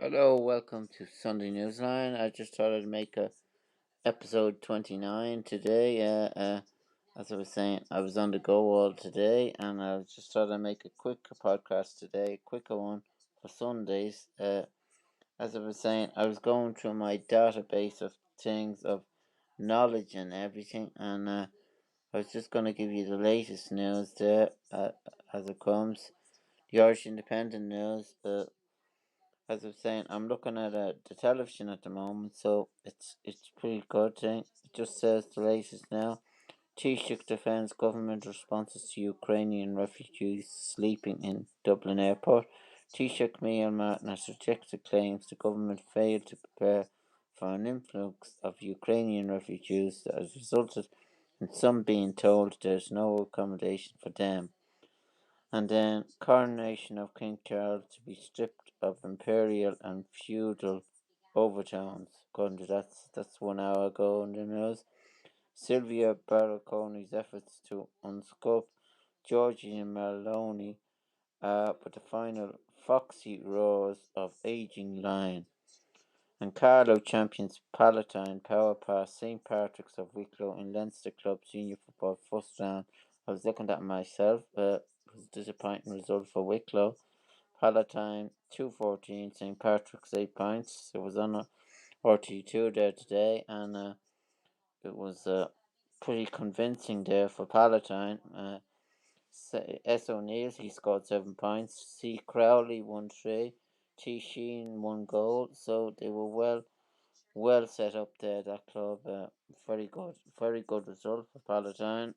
Hello, welcome to Sunday Newsline. I just thought I'd make a episode 29 today. As I was saying, I was on the go all today, and I just thought I'd make a quick podcast today, quicker one for Sundays. As I was saying, I was going through my database of things of knowledge and everything, and I was just going to give you the latest news there as it comes. The Irish Independent News. As I was saying, I'm looking at the television at the moment, so it's pretty good thing. It just says the latest now. Taoiseach defends government responses to Ukrainian refugees sleeping in Dublin Airport. Taoiseach Micheál Martin has rejected claims the government failed to prepare for an influx of Ukrainian refugees that has resulted in some being told there's no accommodation for them. And then coronation of King Charles to be stripped of imperial and feudal overtones. According to that's 1 hour ago in the news. Silvia Berlusconi's efforts to unscope Giorgia Meloni but the final foxy roars of aging lion. And Carlo champions Palatine power past St. Patrick's of Wicklow in Leinster Club Senior Football first round. I was looking at myself. It was a disappointing result for Wicklow. Palatine 2-14, St. Patrick's 8 points. It was on RT2 there today, and it was pretty convincing there for Palatine. S. O'Neill, he scored 7 points. C. Crowley 1-3. T. Sheen 1 goal. So they were well set up there, that club. Very good result for Palatine.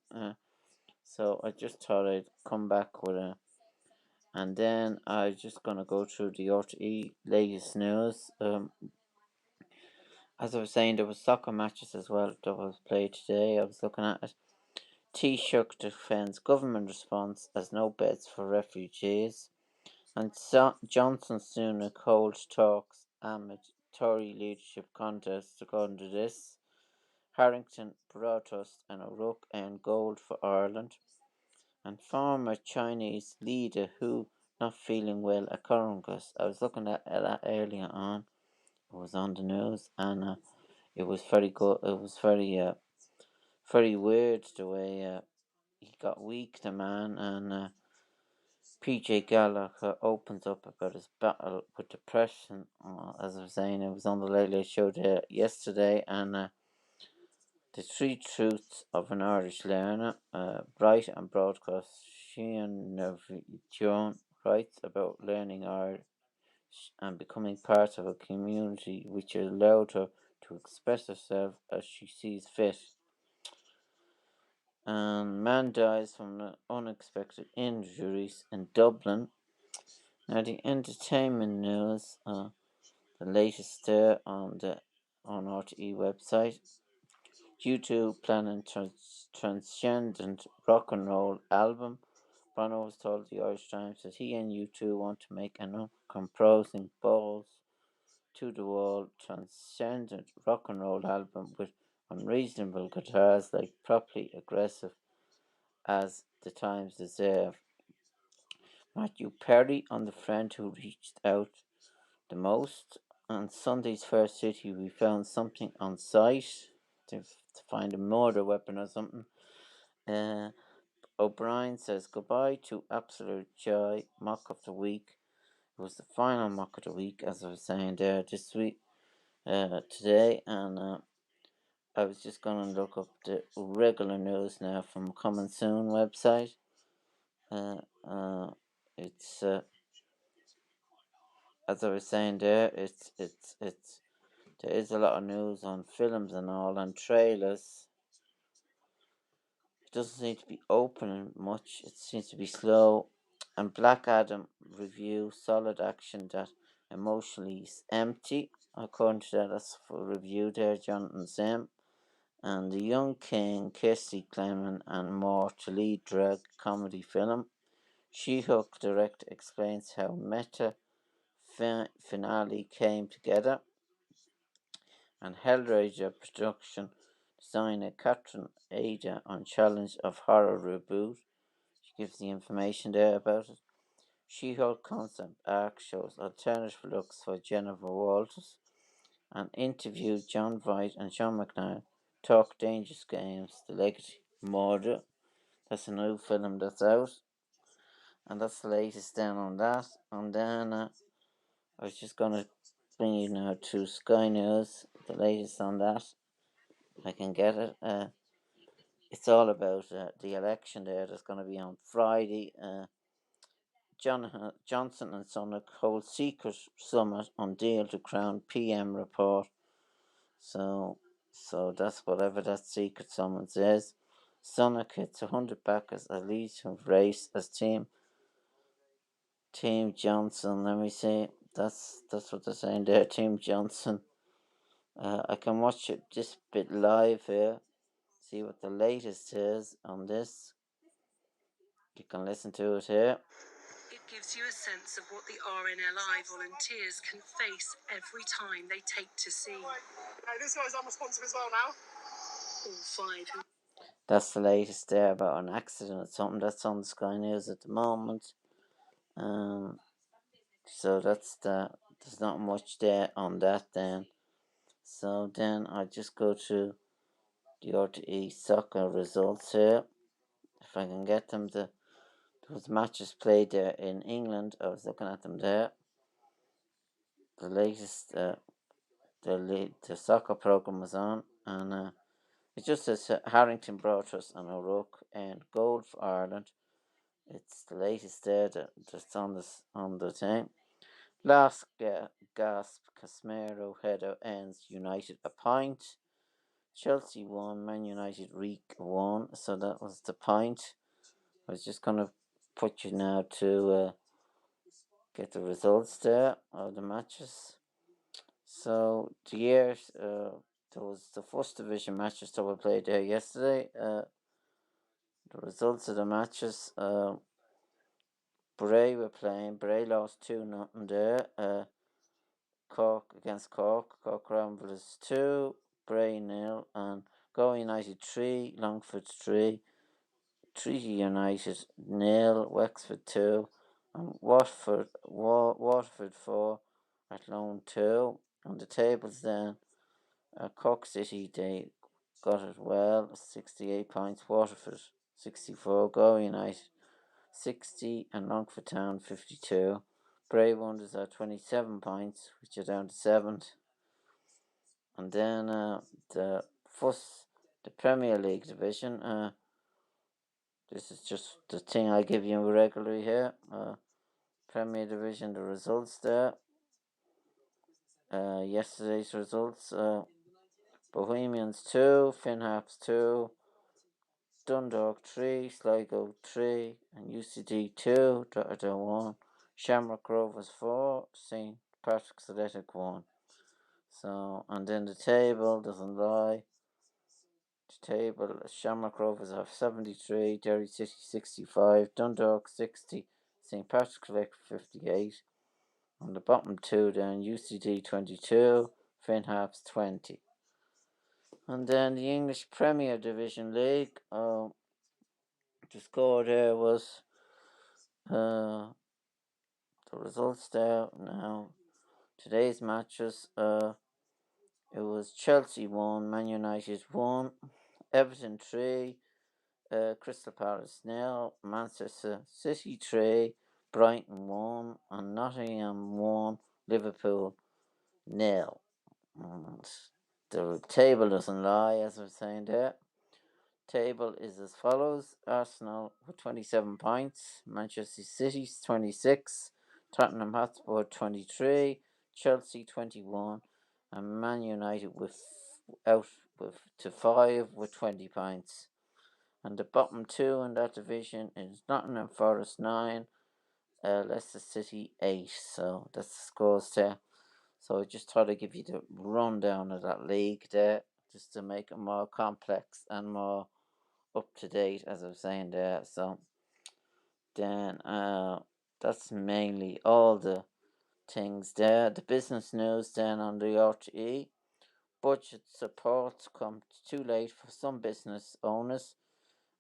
So I just thought I'd come back with a, and then I just gonna go through the RTE latest news. As I was saying, there was soccer matches as well that was played today. I was looking at it. Taoiseach defends government response as no beds for refugees, and Johnson Sunak holds talks amid Tory leadership contest. According to this, Harrington, Broadhurst and O'Rourke earned gold for Ireland. And former Chinese leader who not feeling well at Congress. I was looking at that earlier on. It was on the news, and it was very good. It was very weird the way he got weak, the man, and PJ Gallagher opens up about his battle with depression. As I was saying, it was on the Late Late Show there yesterday, and the Three Truths of an Irish Learner, Bright and Broadcast, Shean Joan writes about learning Irish and becoming part of a community which allowed her to express herself as she sees fit. And man dies from unexpected injuries in Dublin. Now the entertainment news, the latest there on the RTE website. U2 planning transcendent rock and roll album. Bono has told the Irish Times that he and U2 want to make an uncompromising balls to the wall transcendent rock and roll album with unreasonable guitars like properly aggressive as the times deserve. Matthew Perry on the friend who reached out the most. On Sunday's First City, we found something on site to find a murder weapon or something. O'Brien says goodbye to Absolute Joy, mock of the week. It was the final mock of the week, as I was saying there this week, today, and I was just going to look up the regular news now from Coming Soon website. It's as I was saying there, it's there is a lot of news on films and all and trailers. It doesn't seem to be opening much. It seems to be slow. And Black Adam review solid action that emotionally is empty. According to that, that's for review there, Jonathan Sim. And The Young King, Kirsty Clement and more to lead drag comedy film. She-Hulk Direct explains how Meta finale came together. And Hellraiser production designer Catherine Ada on challenge of horror reboot. She gives the information there about it. She-Hulk concept arc shows alternative looks for Jennifer Walters, and interviewed John Voight and Sean McNair. Talk Dangerous Games, The Legacy Murder. That's a new film that's out, and that's the latest down on that. And then I was just gonna bring you now to Sky News, the latest on that. If I can get it. It's all about the election there. That's going to be on Friday. Johnson and Sunak hold secret summit on deal to crown PM report. So that's whatever that secret summit says. Sunak hits 100 backers as leads from race as team Johnson. Let me see. That's what they're saying there. Team Johnson. I can watch it this bit live here. See what the latest is on this. You can listen to it here. It gives you a sense of what the RNLI volunteers can face every time they take to sea. Hey, this guy's unresponsive as well now. All five. That's the latest there about an accident or something that's on the Sky News at the moment. So that's there's not much there on that then. So then I just go to the RTE soccer results here. If I can get them there was matches played there in England. I was looking at them there. The latest the soccer program was on, and it just says Harrington brought us an O'Rourke and gold for Ireland. It's the latest there that's on the thing. Last gasp, Casemiro header ends United a point. Chelsea won, Man United won. So that was the point. I was just gonna put you now to get the results there of the matches. So the years there was the first division matches that were played there yesterday. The results of the matches. Bray were playing. Bray lost 2-0 there. Cork against Cork. Cork Ramblers 2, Bray 0, and Go United 3, Longford 3, Treaty United 0, Wexford 2, and Waterford 4, Athlone 2. On the tables then, Cork City, they got it well, 68 points, Waterford 64, Go United 60, and Longford Town 52. Bray Wonders are 27 points, which are down to 7th. And then the Premier League division. This is just the thing I give you regularly here. Premier Division, the results there. Yesterday's results. Bohemians 2, Finn Harps 2, Dundalk 3, Sligo 3, and UCD 2, Drogheda 1, Shamrock Rovers 4, St. Patrick's Athletic 1. So, and then the table doesn't lie. The table, Shamrock Rovers have 73, Derry City 65, Dundalk 60, St. Patrick's Athletic 58. On the bottom two then, UCD 22, Finn Harps 20. And then the English Premier Division League, the score there was the results there now. Today's matches, it was Chelsea 1, Man United 1, Everton 3, Crystal Palace 0, Manchester City 3, Brighton 1, and Nottingham 1, Liverpool 0. And the table doesn't lie, as I was saying there. Table is as follows: Arsenal with 27 points, Manchester City 26, Tottenham Hotspur 23, Chelsea 21, and Man United to 5 with 20 points. And the bottom two in that division is Nottingham Forest 9, Leicester City 8. So that's the scores there. So I just thought I'd give you the rundown of that league there, just to make it more complex and more up to date, as I was saying there. So then that's mainly all the things there. The business news then on the RTE. Budget supports come too late for some business owners,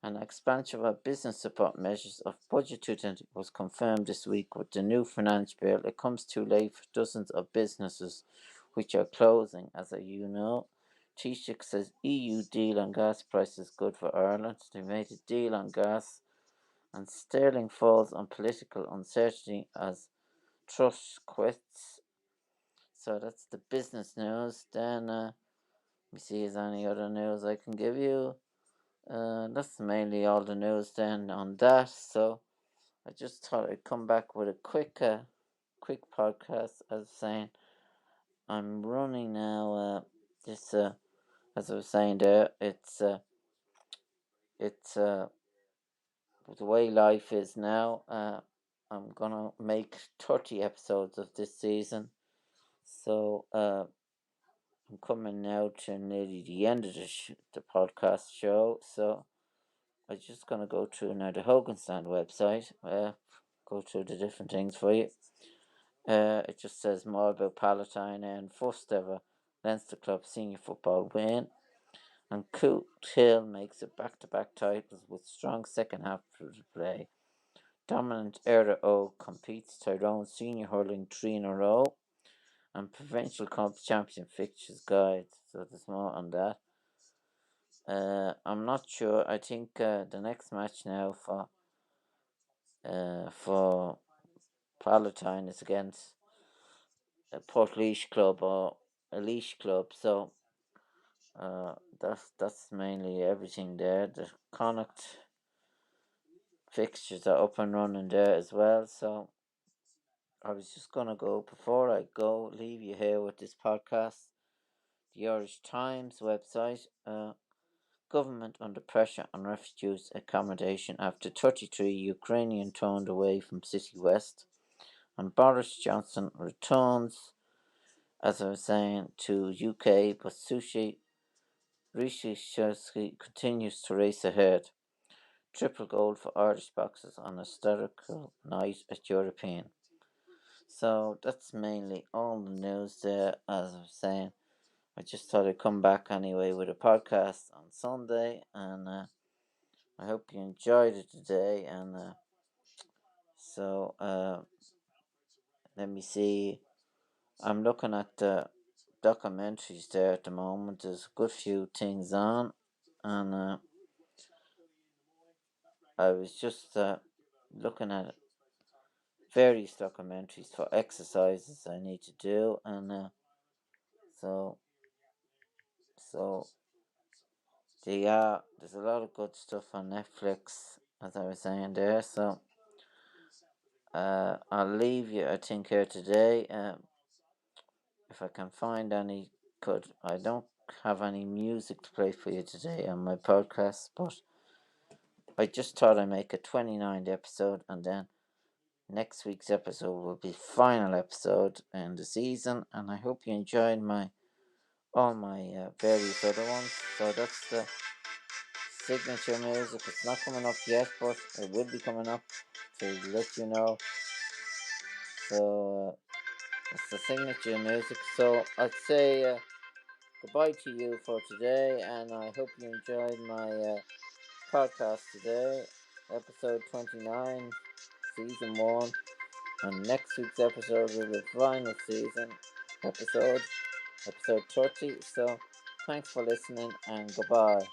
An expansion of business support measures of Budget 2020 was confirmed this week with the new finance bill. It comes too late for dozens of businesses which are closing, as you know. Taoiseach says EU deal on gas prices good for Ireland. They made a deal on gas, and sterling falls on political uncertainty as Truss quits. So that's the business news. Then let me see, is there any other news I can give you? That's mainly all the news then on that. So I just thought I'd come back with a quick podcast. As saying, I'm running now. This as I was saying there, it's the way life is now. I'm gonna make 30 episodes of this season. So I'm coming now to nearly the end of the podcast show. So I'm just going to go through now the Hogan Stand website, go through the different things for you. It just says more about Palatine and first ever Leinster Club senior football win. And Coot Hill makes it back-to-back titles with strong second half play. Dominant Era O competes Tyrone senior hurling 3 in a row. And Provincial Cup champion fixtures guide. So there's more on that. I'm not sure. I think the next match now for Palatine is against a Portlaoise club or a Laois club. So that's mainly everything there. The Connacht fixtures are up and running there as well. So I was just gonna go before I go leave you here with this podcast. The Irish Times website. Government under pressure on refugees accommodation after 33 Ukrainian turned away from City West. And Boris Johnson returns, as I was saying, to UK, but Rishi Sunak continues to race ahead. Triple gold for Irish boxers on a historical night at European. So that's mainly all the news there, as I was saying. I just thought I'd come back anyway with a podcast on Sunday, and I hope you enjoyed it today. And so let me see. I'm looking at the documentaries there at the moment. There's a good few things on, and I was just looking at various documentaries for exercises I need to do, and so there's a lot of good stuff on Netflix, as I was saying there. So I'll leave you, I think, here today. If I can find any good, I don't have any music to play for you today on my podcast, but I just thought I'd make a 29th episode, and then next week's episode will be final episode in the season, and I hope you enjoyed all my various other ones. So that's the signature music. It's not coming up yet, but it will be coming up to let you know. So it's the signature music. So I'd say goodbye to you for today, and I hope you enjoyed my podcast today, episode 29, season 1. And next week's episode will be the final season episode 30. So thanks for listening, and goodbye.